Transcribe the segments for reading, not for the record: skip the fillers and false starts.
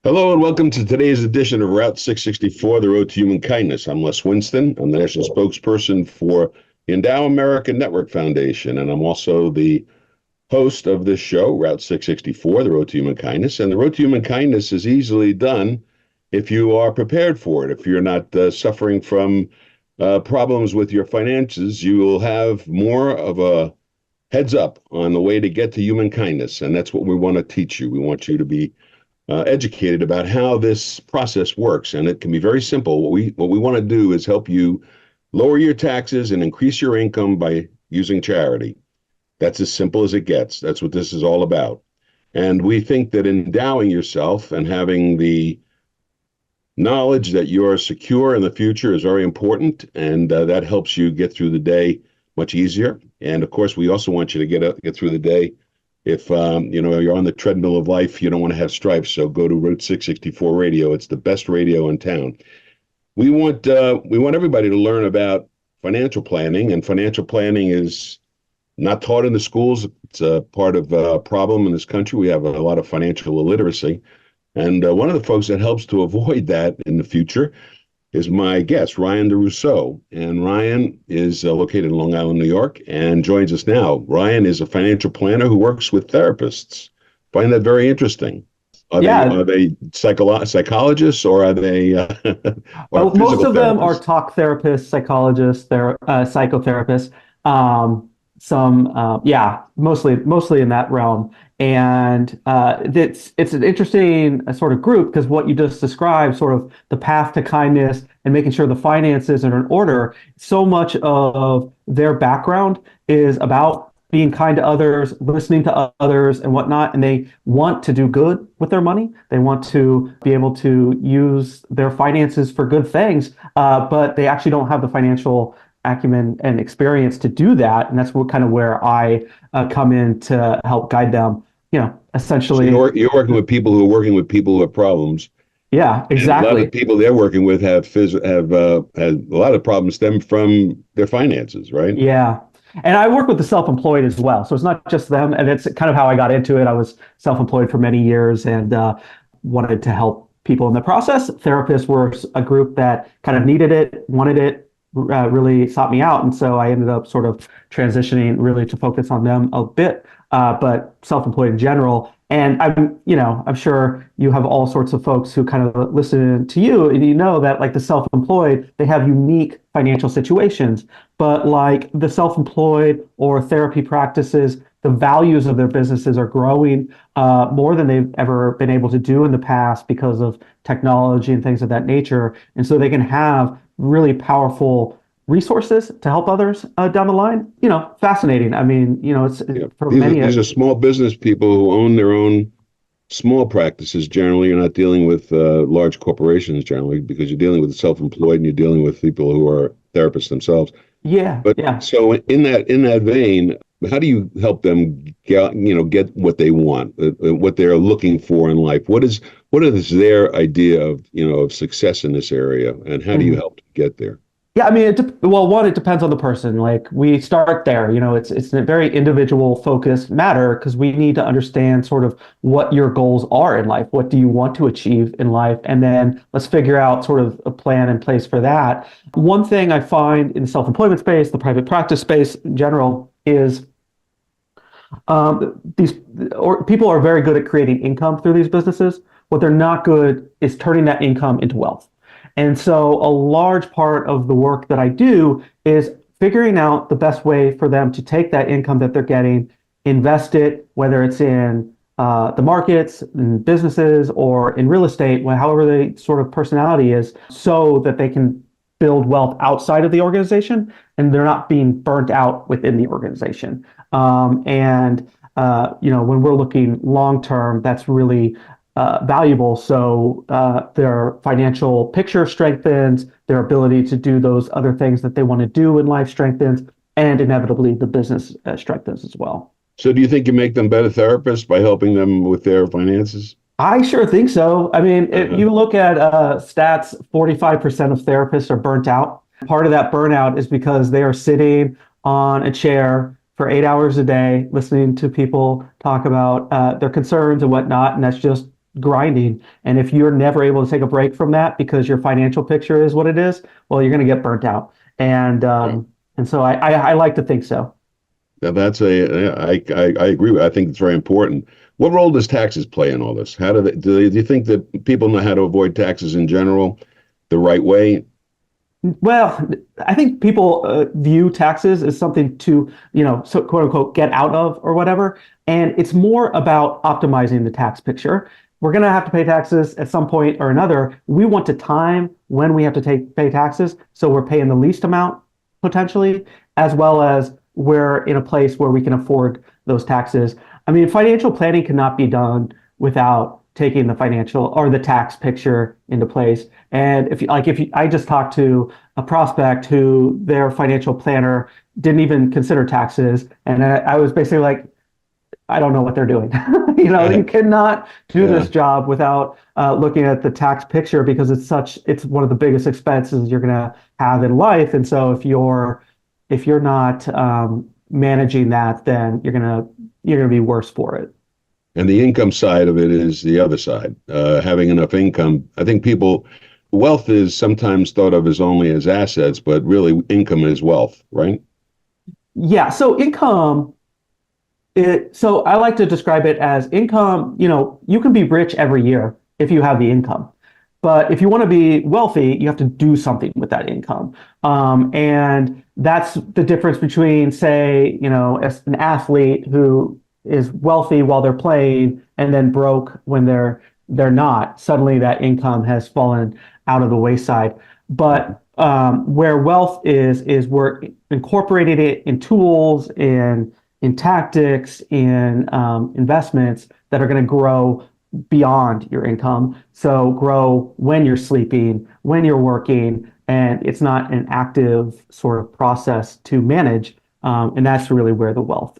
Hello and welcome to today's edition of Route 664, the Road to Human Kindness. I'm Les Winston. I'm the national spokesperson for the Endow America Network Foundation, and I'm also the host of this show, Route 664, the Road to Human Kindness. And the Road to Human Kindness is easily done if you are prepared for it. If you're not suffering from problems with your finances, you will have more of a heads up on the way to get to human kindness. And that's what we want to teach you. We want you to be educated about how this process works, and it can be very simple. What we want to do is help you lower your taxes and increase your income by using charity. That's as simple as it gets. That's what this is all about. And we think that endowing yourself and having the knowledge that you are secure in the future is very important, and that helps you get through the day much easier. And of course, we also want you to get through the day if you're on the treadmill of life, you don't want to have strife. So go to Route 664 Radio. It's the best radio in town. We want everybody to learn about financial planning, and financial planning is not taught in the schools. It's a part of a problem in this country. We have a lot of financial illiteracy, and one of the folks that helps to avoid that in the future is my guest, Ryan Derousseau. And Ryan is located in Long Island, New York, and joins us now. Ryan is a financial planner who works with therapists. Find that very interesting. Are they psychologists, or are they or Most physical of them are therapists? talk therapists, psychologists, they're psychotherapists. Mostly in that realm. And it's an interesting sort of group because what you just described, sort of the path to kindness and making sure the finances are in order. So much of their background is about being kind to others, listening to others, and whatnot. And they want to do good with their money. They want to be able to use their finances for good things, but they actually don't have the financial acumen and experience to do that. And that's what kind of where I come in to help guide them. So Essentially, you're working with people who are working with people who have problems, yeah, and a lot of the exactly. people they're working with have a lot of problems stem from their finances, right? Yeah. And I work with the self-employed as well. So it's not just them. And it's kind of how I got into it. I was self-employed for many years and wanted to help people in the process. Therapists were a group that kind of needed it, wanted it, really sought me out. And so I ended up sort of transitioning really to focus on them a bit, but self-employed in general. And I'm sure you have all sorts of folks who kind of listen to you, and you know that like the self-employed, they have unique financial situations, but like the self-employed or therapy practices, the values of their businesses are growing more than they've ever been able to do in the past because of technology and things of that nature. And so they can have really powerful resources to help others down the line. Fascinating. I mean, it's Yeah. for These are many. these are small business people who own their own small practices. Generally, you're not dealing with large corporations generally, because you're dealing with the self-employed and you're dealing with people who are therapists themselves. Yeah, But yeah. so in that vein, how do you help them get what they want, what they're looking for in life? What is their idea of success in this area, and how do you Mhm. help them get there? Yeah, I mean, one, it depends on the person. Like we start there, it's a very individual focused matter because we need to understand sort of what your goals are in life. What do you want to achieve in life? And then let's figure out sort of a plan in place for that. One thing I find in the self-employment space, the private practice space in general, is these or people are very good at creating income through these businesses. What they're not good is turning that income into wealth. And so a large part of the work that I do is figuring out the best way for them to take that income that they're getting, invest it, whether it's in the markets, in businesses, or in real estate, however the sort of personality is, so that they can build wealth outside of the organization and they're not being burnt out within the organization. When we're looking long term, that's really valuable. So their financial picture strengthens, their ability to do those other things that they want to do in life strengthens, and inevitably the business strengthens as well. So, do you think you make them better therapists by helping them with their finances? I sure think so. I mean, if Uh-huh. you look at stats, 45% of therapists are burnt out. Part of that burnout is because they are sitting on a chair for 8 hours a day, listening to people talk about their concerns and whatnot. And that's just grinding. And if you're never able to take a break from that because your financial picture is what it is, well, you're going to get burnt out. Right. And so I like to think so. Now that's I agree with. I think it's very important. What role does taxes play in all this? How do you think that people know how to avoid taxes in general the right way? Well, I think people view taxes as something to, so quote unquote, get out of or whatever. And it's more about optimizing the tax picture. We're going to have to pay taxes at some point or another. We want to time when we have to pay taxes. So we're paying the least amount potentially, as well as we're in a place where we can afford those taxes. I mean, financial planning cannot be done without taking the financial or the tax picture into place. And I just talked to a prospect who their financial planner didn't even consider taxes, and I was basically like, I don't know what they're doing. You cannot do Yeah. this job without looking at the tax picture because it's one of the biggest expenses you're going to have in life. And so if you're not managing that, then you're gonna be worse for it. And the income side of it is the other side. Having enough income. I think wealth is sometimes thought of as only as assets, but really income is wealth, right? Yeah. So I like to describe it as income. You can be rich every year if you have the income. But if you want to be wealthy, you have to do something with that income. And that's the difference between, say, as an athlete who is wealthy while they're playing and then broke when they're not. Suddenly that income has fallen out of the wayside. But where wealth is we're incorporating it in tools, in tactics, in investments that are going to grow beyond your income. So grow when you're sleeping, when you're working, and it's not an active sort of process to manage. And that's really where the wealth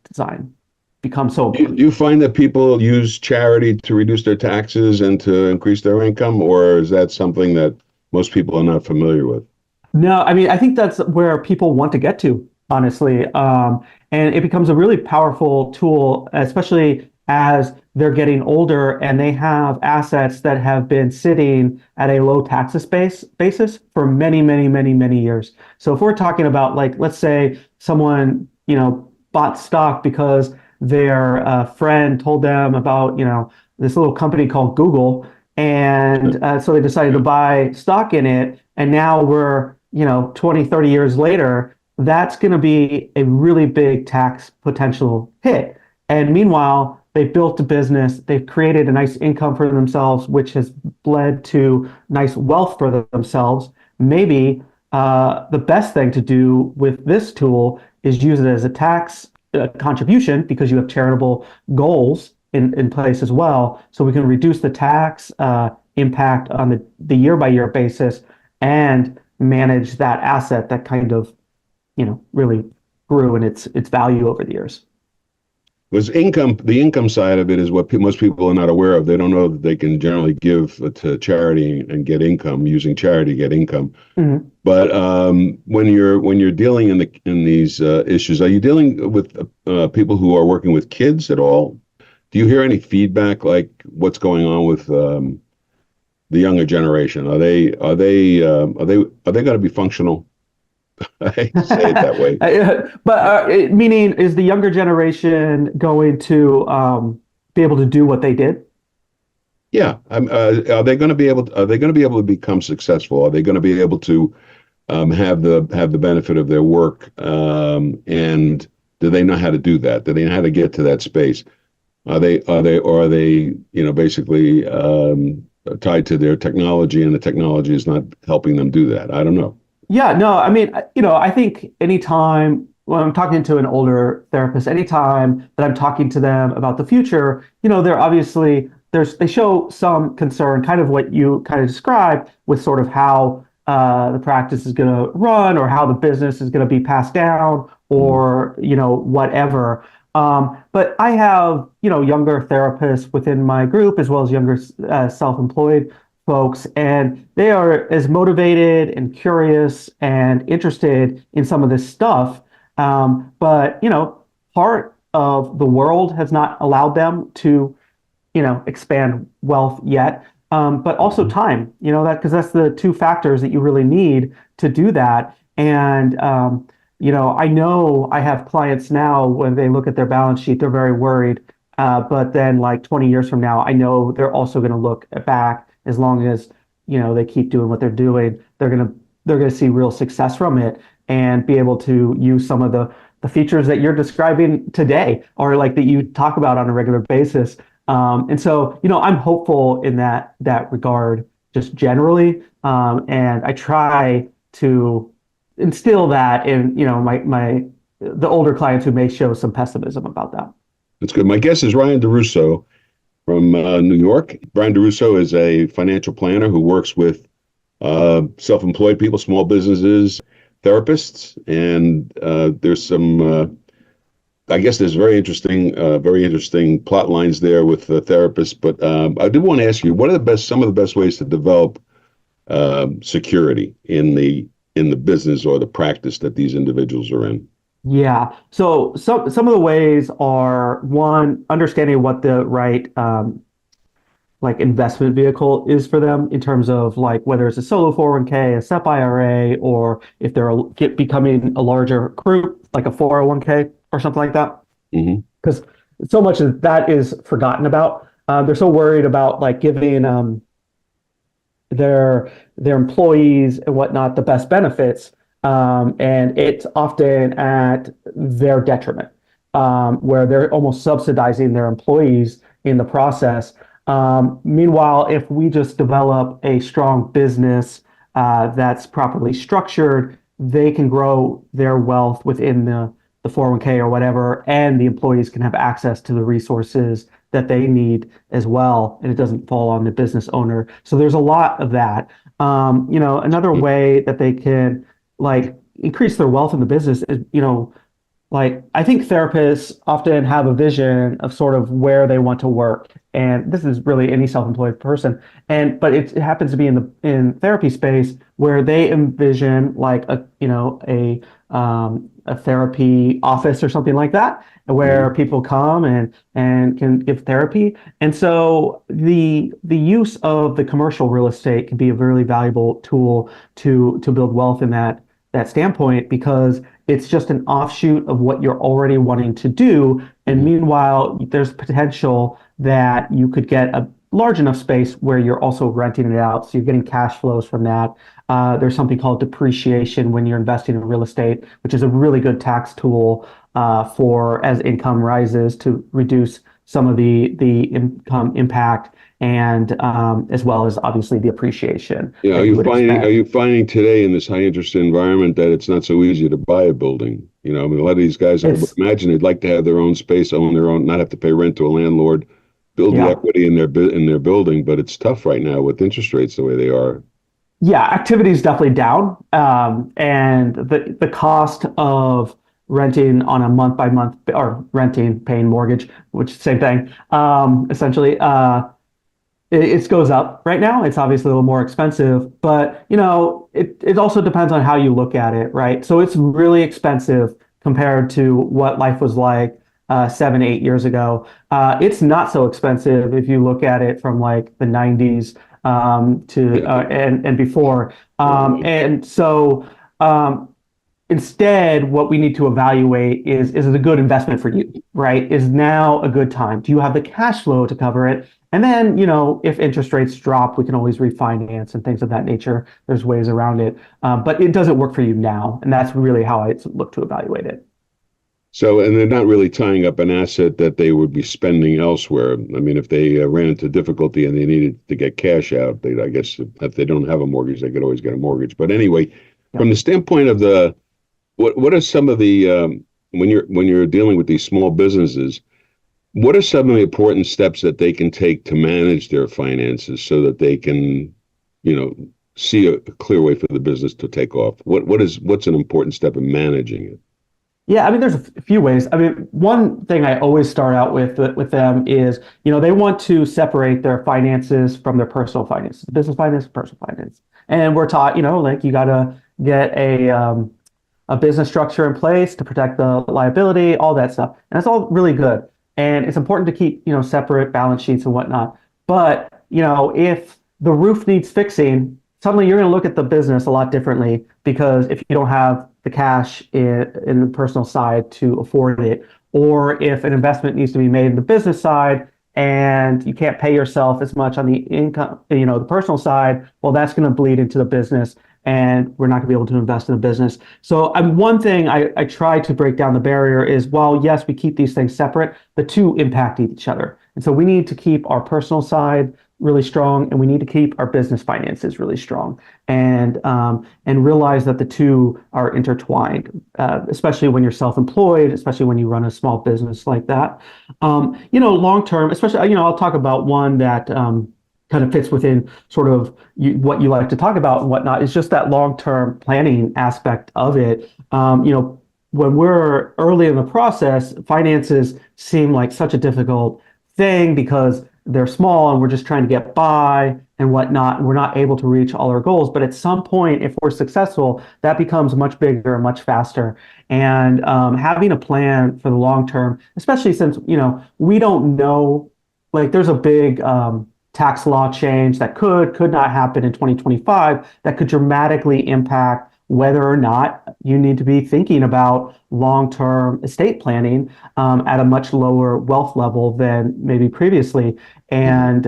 design becomes so Do important. you find that people use charity to reduce their taxes and to increase their income, or is that something that most people are not familiar with? No, I mean, I think that's where people want to get to, honestly. And it becomes a really powerful tool, especially as they're getting older and they have assets that have been sitting at a low taxes basis for many, many, many, many years. So if we're talking about, like, let's say someone, bought stock because their friend told them about, this little company called Google. And so they decided to buy stock in it. And now we're, 20, 30 years later, that's going to be a really big tax potential hit. And meanwhile, they've built a business, they've created a nice income for themselves, which has led to nice wealth for themselves. Maybe the best thing to do with this tool is use it as a tax contribution because you have charitable goals in place as well. So we can reduce the tax impact on the year by year basis and manage that asset that kind of, really grew in its value over the years. Was the income side of it is what most people are not aware of. They don't know that they can generally give to charity and get income using charity to get income. Mhm. But when you're dealing in these issues, are you dealing with people who are working with kids at all? Do you hear any feedback like what's going on with the younger generation? Are they going to be functional? I hate to say it that way. But meaning, is the younger generation going to be able to do what they did? Yeah, are they going to be able? Are they going to be able to become successful? Are they going to be able to have the benefit of their work? And do they know how to do that? Do they know how to get to that space? Or are they basically tied to their technology, and the technology is not helping them do that? I don't know. Yeah, no, I mean, I think anytime when I'm talking to an older therapist, anytime that I'm talking to them about the future, they're obviously they show some concern, kind of what you kind of described with sort of how the practice is going to run or how the business is going to be passed down or, whatever. But I have, younger therapists within my group as well as younger self-employed folks, and they are as motivated and curious and interested in some of this stuff. But part of the world has not allowed them to expand wealth yet. But also time, that because that's the two factors that you really need to do that. And I know I have clients now when they look at their balance sheet, they're very worried. But then, like 20 years from now, I know they're also going to look back as long as they keep doing what they're doing. They're gonna see real success from it and be able to use some of the features that you're describing today, or like that you talk about on a regular basis. And so, I'm hopeful in that regard, just generally. And I try to instill that in, my the older clients who may show some pessimism about that. That's good. My guest is Ryan Derousseau from New York. Brian Derousseau is a financial planner who works with self-employed people, small businesses, therapists, and there's some. I guess there's very interesting plot lines there with the therapists. But I did want to ask you, what are some of the best ways to develop security in the business or the practice that these individuals are in? Yeah. So some of the ways are, one, understanding what the right like investment vehicle is for them in terms of like whether it's a solo 401k, a SEP IRA, or if they're becoming a larger group like a 401k or something like that. Because so much of that is forgotten about. They're so worried about like giving their employees and whatnot the best benefits, and it's often at their detriment, where they're almost subsidizing their employees in the process. Meanwhile, if we just develop a strong business that's properly structured, they can grow their wealth within the 401k or whatever, and the employees can have access to the resources that they need as well, and it doesn't fall on the business owner. So there's a lot of that. Another way that they can like increase their wealth in the business is, like I think therapists often have a vision of sort of where they want to work, and this is really any self-employed person. But it happens to be in therapy space where they envision like a therapy office or something like that, where people come and can give therapy. And so the use of the commercial real estate can be a really valuable tool to build wealth in that standpoint, because it's just an offshoot of what you're already wanting to do. And meanwhile, there's potential that you could get a large enough space where you're also renting it out. So you're getting cash flows from that. There's something called depreciation when you're investing in real estate, which is a really good tax tool for as income rises to reduce some of the income impact, and as well as obviously the appreciation. Yeah, are you finding today in this high interest environment that it's not so easy to buy a building? I mean, a lot of these guys, I would imagine they'd like to have their own space, own their own, not have to pay rent to a landlord, build the equity in their building, but it's tough right now with interest rates the way they are. Yeah, activity is definitely down, and the cost of renting on a month by month, or paying mortgage, which same thing, essentially. It goes up right now. It's obviously a little more expensive, but it also depends on how you look at it, right? So it's really expensive compared to what life was like 7, 8 years ago. It's not so expensive if you look at it from like the 90s and before. And so instead, what we need to evaluate is it a good investment for you, right? Is now a good time? Do you have the cash flow to cover it? And then, if interest rates drop, we can always refinance and things of that nature. There's ways around it. But it doesn't work for you now. And that's really how I look to evaluate it. So, and they're not really tying up an asset that they would be spending elsewhere. I mean, if they ran into difficulty and they needed to get cash out, I guess if they don't have a mortgage, they could always get a mortgage. But anyway, from the standpoint of what are some of the when you're dealing with these small businesses, what are some of the important steps that they can take to manage their finances so that they can, see a clear way for the business to take off? What's an important step in managing it? Yeah, I mean, there's a few ways. I mean, one thing I always start out with them is, they want to separate their finances from their personal finances, business finance, personal finance. And we're taught, like you got to get a business structure in place to protect the liability, all that stuff. And that's all really good. and it's important to keep, separate balance sheets and whatnot. But, if the roof needs fixing, suddenly you're going to look at the business a lot differently because if you don't have the cash in the personal side to afford it, or if an investment needs to be made in the business side and you can't pay yourself as much on the income, the personal side, well, that's going to bleed into the business and we're not going to be able to invest in the business. So one thing I try to break down the barrier is while, yes, we keep these things separate, the two impact each other. And so we need to keep our personal side really strong and we need to keep our business finances really strong and realize that the two are intertwined, especially when you're self-employed, especially when you run a small business like that. Long term, especially, I'll talk about one that kind of fits within sort of what you like to talk about and whatnot. Is just that long-term planning aspect of it. When we're early in the process, finances seem like such a difficult thing because they're small and we're just trying to get by and whatnot. And we're not able to reach all our goals. But at some point, if we're successful, that becomes much bigger and much faster. And having a plan for the long term, especially since, we don't know, like there's a big tax law change that could not happen in 2025 that could dramatically impact whether or not you need to be thinking about long-term estate planning at a much lower wealth level than maybe previously, and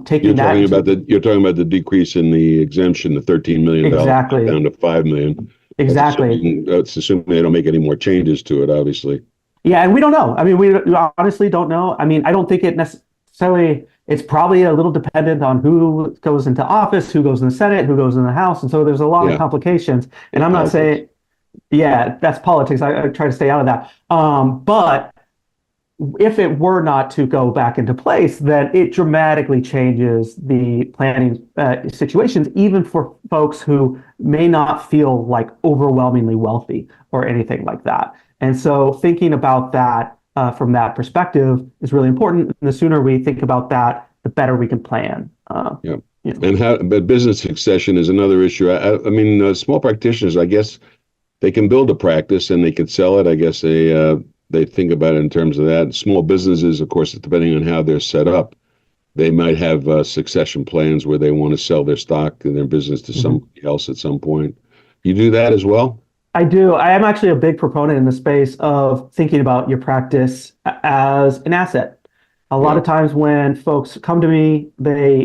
taking that. You're talking about the decrease in the exemption, the $13 million exactly down to $5 million. Exactly. That's assuming they don't make any more changes to it, obviously. Yeah, and we don't know. I mean, we honestly don't know. I mean, I don't think it necessarily. It's probably a little dependent on who goes into office, who goes in the Senate, who goes in the House. And so there's a lot of complications. And I'm not saying, that's politics. I try to stay out of that. But if it were not to go back into place, then it dramatically changes the planning situations, even for folks who may not feel like overwhelmingly wealthy or anything like that. And so thinking about that from that perspective is really important. And the sooner we think about that, the better we can plan. But business succession is another issue. I mean, small practitioners, I guess they can build a practice and they can sell it. I guess they think about it in terms of that. Small businesses, of course, depending on how they're set up, they might have succession plans where they want to sell their stock and their business to somebody else at some point. You do that as well? I do. I am actually a big proponent in the space of thinking about your practice as an asset. A lot of times when folks come to me,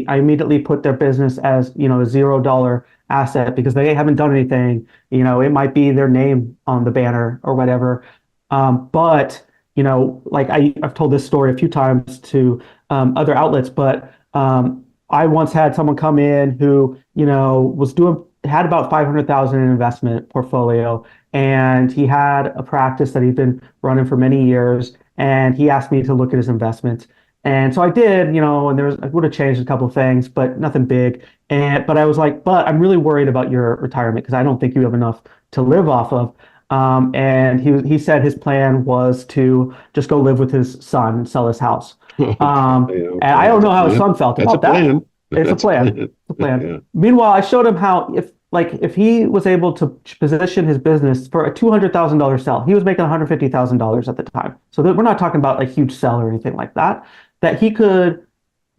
I immediately put their business as, a $0 asset because they haven't done anything. It might be their name on the banner or whatever. But, like I've told this story a few times to other outlets, but I once had someone come in who, had about 500,000 in investment portfolio, and he had a practice that he'd been running for many years, and he asked me to look at his investments. And so I did, and I would have changed a couple of things, but nothing big. But I was like, but I'm really worried about your retirement because I don't think you have enough to live off of. And he said his plan was to just go live with his son and sell his house. And I don't know how his son felt about that. It's a plan. It's a plan. Yeah. Meanwhile, I showed him how if he was able to position his business for a $200,000 sell, he was making $150,000 at the time. So that we're not talking about a huge sell or anything like that. That he could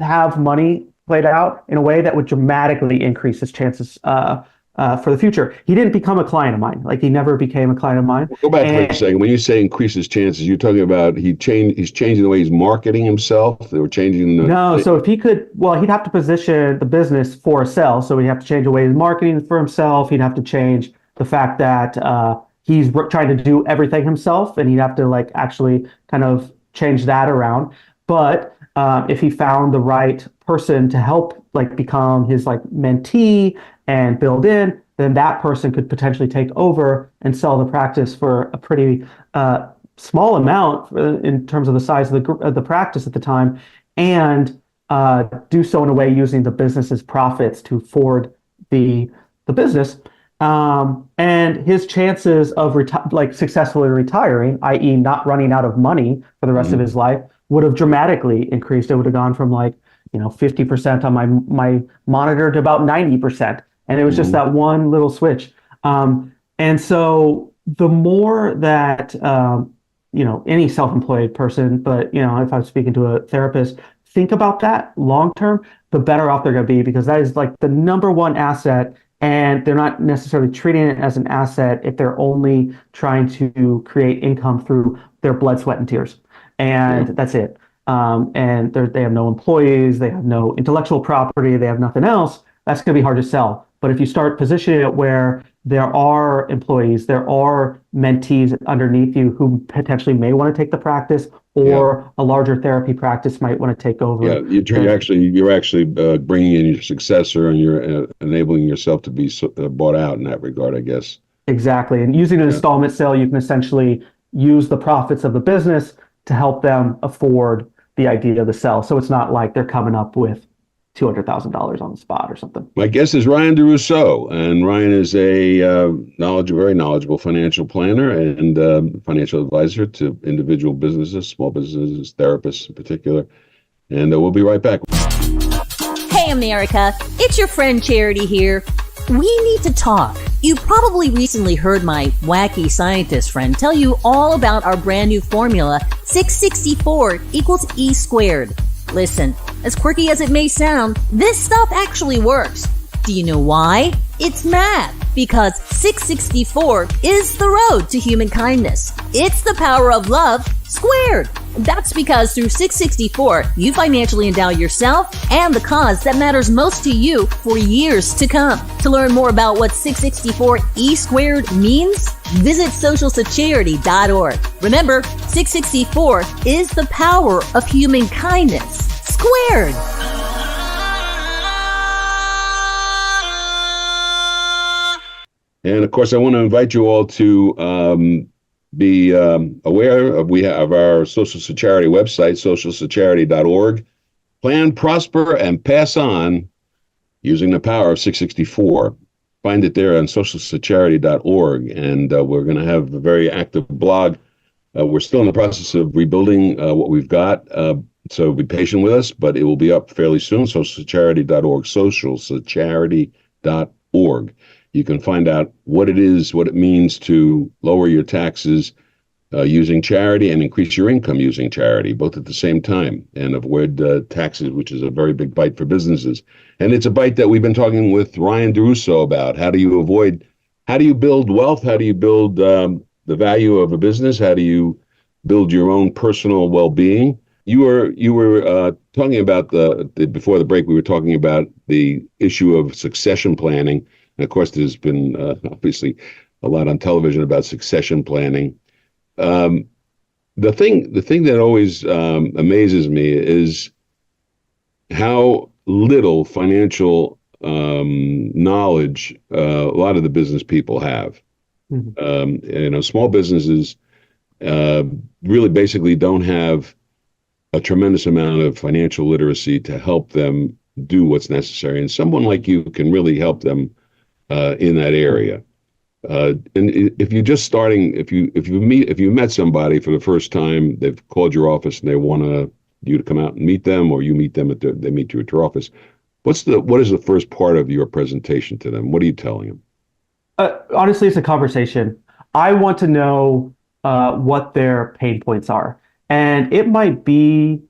have money played out in a way that would dramatically increase his chances for the future. He didn't become a client of mine. Like he never became a client of mine. Go back for a second. When you say increase his chances, you're talking about he's changing the way he's marketing himself. They were changing the. No, so if he could, well, he'd have to position the business for a sell. So he'd have to change the way he's marketing for himself. He'd have to change the fact that he's trying to do everything himself, and he'd have to actually kind of change that around. But if he found the right person to help become his mentee and build in, then that person could potentially take over and sell the practice for a pretty small amount in terms of the size of the practice at the time, and do so in a way using the business's profits to afford the business. And his chances of successfully retiring, i.e., not running out of money for the rest of his life, would have dramatically increased. It would have gone from 50% on my monitor to about 90%. And it was just that one little switch. And so the more that any self-employed person, but if I'm speaking to a therapist, think about that long term, the better off they're going to be, because that is like the number one asset. And they're not necessarily treating it as an asset if they're only trying to create income through their blood, sweat, and tears. And Yeah. that's it. And they have no employees, they have no intellectual property, they have nothing else. That's going to be hard to sell. But if you start positioning it where there are employees, there are mentees underneath you who potentially may want to take the practice, Yeah. or a larger therapy practice might want to take Yeah, over. you're actually bringing in your successor, and you're enabling yourself to be bought out in that regard, I guess. Exactly. And using an Yeah. installment sale, you can essentially use the profits of the business to help them afford the idea of the sell. So it's not like they're coming up with $200,000 on the spot or something. My guest is Ryan Derousseau, and Ryan is a very knowledgeable financial planner and financial advisor to individual businesses, small businesses, therapists in particular. And we'll be right back. Hey, America, it's your friend Charity here. We need to talk. You probably recently heard my wacky scientist friend tell you all about our brand new formula, 664 equals E squared. Listen, as quirky as it may sound, this stuff actually works. Do you know why? It's math, because 664 is the road to human kindness. It's the power of love squared. That's because through 664, you financially endow yourself and the cause that matters most to you for years to come. To learn more about what 664 E squared means, visit socialsecharity.org. Remember, 664 is the power of human kindness squared. And of course, I want to invite you all to be aware of our Social Security website, socialsecharity.org. Plan, prosper, and pass on using the power of 664. Find it there on socialsecharity.org. And we're going to have a very active blog. We're still in the process of rebuilding what we've got. So be patient with us, but it will be up fairly soon. Socialsecharity.org, socialsecharity.org. You can find out what it is, what it means to lower your taxes using charity and increase your income using charity, both at the same time, and avoid taxes, which is a very big bite for businesses. And it's a bite that we've been talking with Ryan Derousseau about. How do you build wealth? How do you build the value of a business? How do you build your own personal well-being? You were talking about before the break, we were talking about the issue of succession planning. And of course, there's been obviously a lot on television about succession planning. The thing that always amazes me is how little financial knowledge a lot of the business people have. Mm-hmm. Small businesses really basically don't have a tremendous amount of financial literacy to help them do what's necessary. And someone like you can really help them in that area. And if you're just starting, if you met somebody for the first time, they've called your office and they want you to come out and meet them, or you meet them they meet you at your office. What is the first part of your presentation to them? What are you telling them? Honestly, it's a conversation. I want to know what their pain points are. And it might be,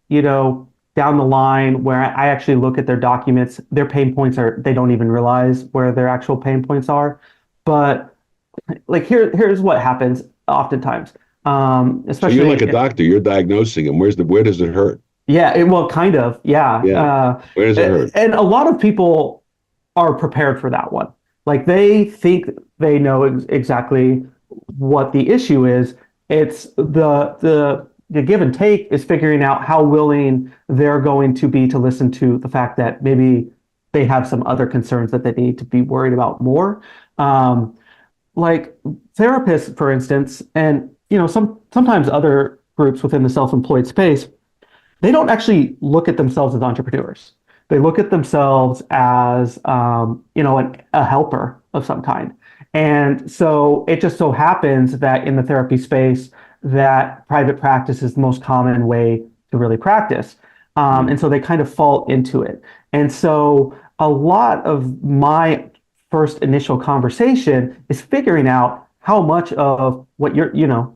down the line where I actually look at their documents, their pain points they don't even realize where their actual pain points are. But like here's what happens oftentimes. Especially, so you're like a doctor, you're diagnosing them. Where does it hurt? Yeah, well, kind of, yeah. Where does it hurt? And a lot of people are prepared for that one. Like they think they know exactly what the issue is. It's the give and take is figuring out how willing they're going to be to listen to the fact that maybe they have some other concerns that they need to be worried about more. Like therapists, for instance, and sometimes other groups within the self-employed space, they don't actually look at themselves as entrepreneurs. They look at themselves as a helper of some kind. And so it just so happens that in the therapy space, that private practice is the most common way to really practice. And so they kind of fall into it. And so a lot of my first initial conversation is figuring out how much of what your,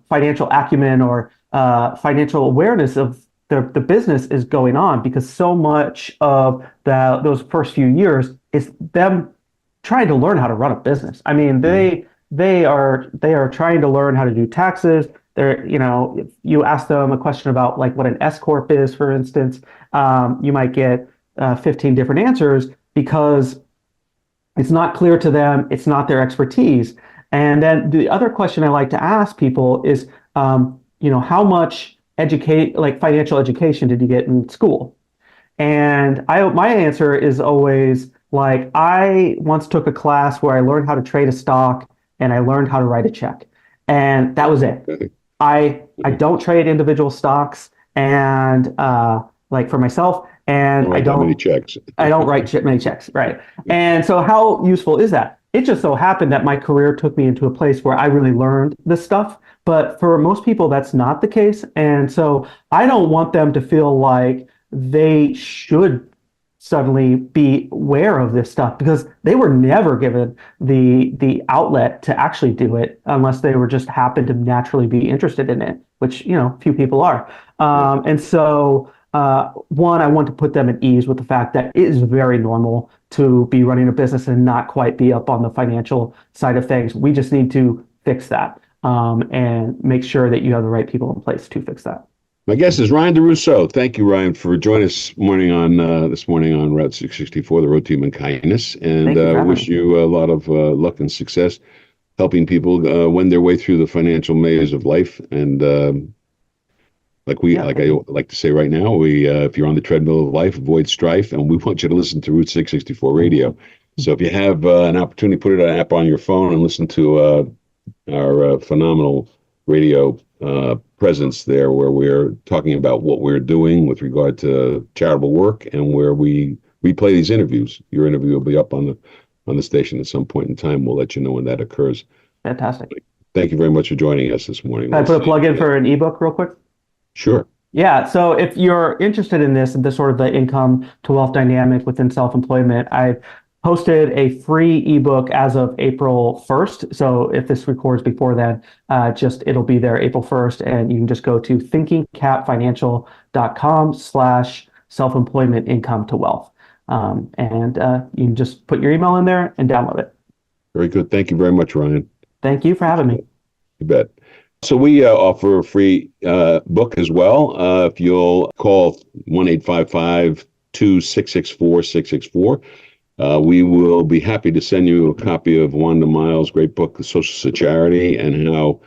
financial acumen or financial awareness of the business is going on, because so much of those first few years is them trying to learn how to run a business. I mean, they are trying to learn how to do taxes. If you ask them a question about like what an S corp is, for instance, you might get 15 different answers because it's not clear to them. It's not their expertise. And then the other question I like to ask people is, how much financial education did you get in school? And my answer is always like, I once took a class where I learned how to trade a stock and I learned how to write a check, and that was it. I don't trade individual stocks, and like for myself, and I don't many checks. I don't write many checks, right? And so how useful is that? It just so happened that my career took me into a place where I really learned this stuff. But for most people, that's not the case. And so I don't want them to feel like they should suddenly be aware of this stuff, because they were never given the outlet to actually do it unless they were just happened to naturally be interested in it, which, few people are. And so one, I want to put them at ease with the fact that it is very normal to be running a business and not quite be up on the financial side of things. We just need to fix that, and make sure that you have the right people in place to fix that. My guest is Ryan Derousseau. Thank you, Ryan, for joining us this morning on Route 664, the Road to Human Kindness. And wish you a lot of luck and success helping people wend their way through the financial maze of life. And I like to say right now, if you're on the treadmill of life, avoid strife, and we want you to listen to Route 664 Radio. So if you have an opportunity, put an app on your phone and listen to our phenomenal radio presence there, where we're talking about what we're doing with regard to charitable work, and where we replay these interviews. Your interview will be up on the station at some point in time. We'll let you know when that occurs. Fantastic. Thank you very much for joining us this morning. Can I put a plug in for an ebook real quick? Sure. Yeah. So if you're interested in this and the sort of the income to wealth dynamic within self-employment, I've posted a free ebook as of April 1st. So if this records before then, it'll be there April 1st, and you can just go to thinkingcapfinancial.com/self-employment income to wealth. And you can just put your email in there and download it. Very good. Thank you very much, Ryan. Thank you for having me. You bet. So we offer a free book as well. If you'll call 1-855-2664-664, we will be happy to send you a copy of Wanda Miles' great book, The Social Charity, and how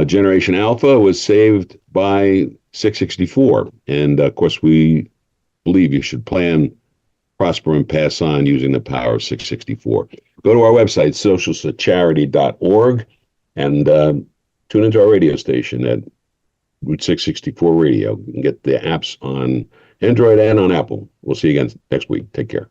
Generation Alpha was saved by 664. And of course, we believe you should plan, prosper, and pass on using the power of 664. Go to our website, socialcharity.org, and tune into our radio station at Route 664 Radio. You can get the apps on Android and on Apple. We'll see you again next week. Take care.